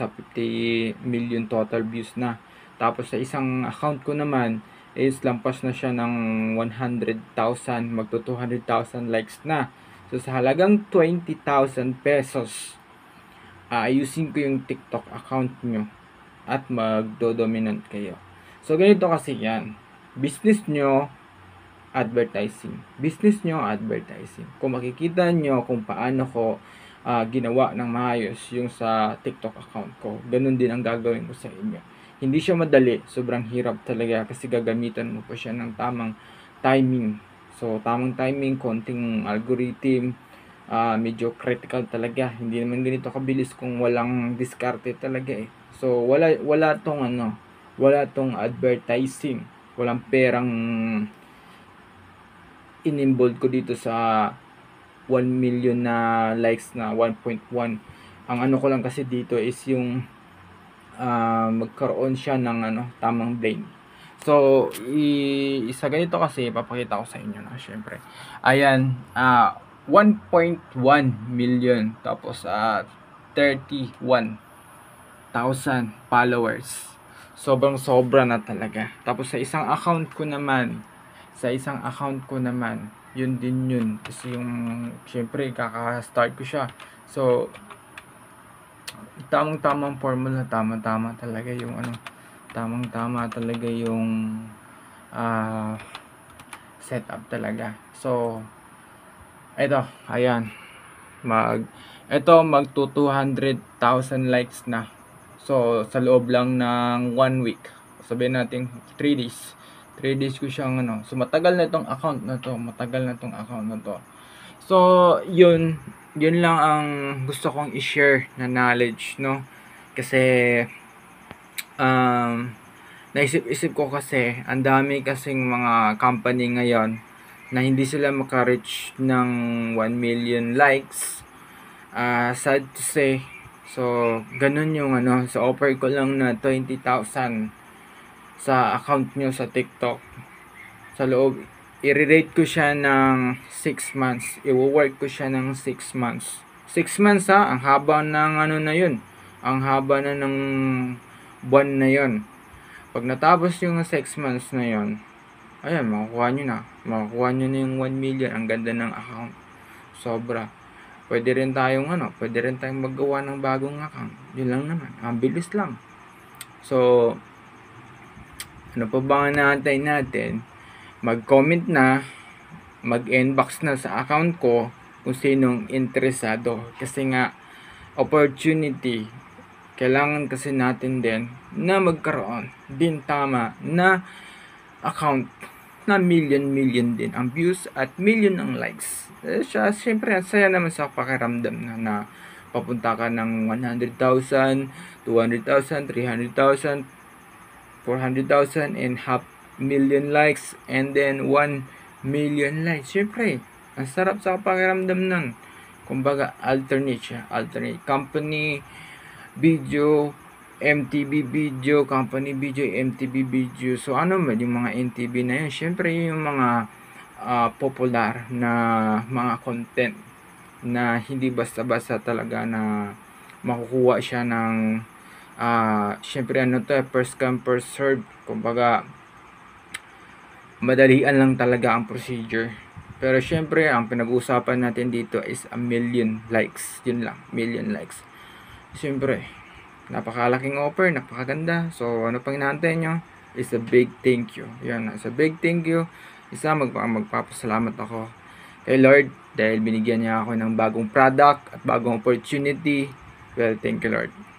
nasa 50 million total views na. Tapos sa isang account ko naman is lampas na siya ng 100,000, magto 200,000 likes na. So sa halagang 20,000 pesos, aayusin ko yung TikTok account nyo at magdo-dominant kayo. So ganito kasi yan. Business nyo, advertising. Business nyo, advertising. Kung makikita nyo kung paano ko ginawa ng maayos yung sa TikTok account ko, ganun din ang gagawin ko sa inyo. Hindi siya madali, sobrang hirap talaga kasi gagamitan mo pa siya ng tamang timing. So tamang timing, konting algorithm, medyo critical talaga. Hindi naman ganito kabilis kung walang diskarte talaga eh. So wala tong advertising. Walang perang in-involve ko dito sa 1 million na likes na 1.1. Ang ano ko lang kasi dito is yung magkaroon siya ng tamang brain. So isa ganito kasi papakita ko sa inyo na syempre. Ayan, 1.1 million tapos 31,000 followers. Sobrang sobra na talaga. Tapos sa isang account ko naman, yun din yun. Kasi yung, syempre, kaka-start ko siya. So, tamang-tamang formula, tama-tama talaga yung setup talaga. So, eto, ayan. Mag 200,000 likes na. So, sa loob lang ng 1 week. Sabihin natin 3 days. 3 days ko siyang So, matagal na tong account na to. So, yun lang ang gusto kong i-share na knowledge, no? Kasi, naisip-isip ko kasi, ang dami kasing mga company ngayon na hindi sila maka-reach ng 1 million likes. Sad to say. So, ganun yung so offer ko lang na 20,000 sa account nyo sa TikTok. Sa loob, i-rate ko siya ng 6 months. I-work ko siya ng 6 months. 6 months ang haba ng na yun. Ang haba na ng buwan na yun. Pag natapos yung 6 months na yun, ayan, makukuha nyo na yung 1 million. Ang ganda ng account. Sobra. Pwede rin tayong maggawa ng bagong account. Yun lang naman. Ang bilis lang. So, ano pa ba naantay natin? Mag-comment na, mag-inbox na sa account ko kung sinong interesado. Kasi nga, opportunity, kailangan kasi natin din na magkaroon din tama na account na million din ang views at million ang likes. Siyempre, saya naman sa pakiramdam na papunta ka ng 100,000, 200,000, 300,000, 400,000 and half million likes and then 1 million likes. Siyempre, ang sarap sa pakiramdam nun. Kumbaga, alternate company video, MTV video, company video, MTV video. So, yung mga MTV na yun? Siyempre, yung mga popular na mga content na hindi basta-basta talaga na makukuha siya ng siyempre first come first serve. Kumbaga, madalian lang talaga ang procedure. Pero siyempre, ang pinag-uusapan natin dito is 1 million likes. Yun lang, million likes. Siyempre, napakalaking offer, napakaganda. So, ano pang inaantay nyo? Is a big thank you. Yan, it's a big thank you. Magpapasalamat ako kay Lord dahil binigyan niya ako ng bagong product at bagong opportunity. Well, thank you Lord.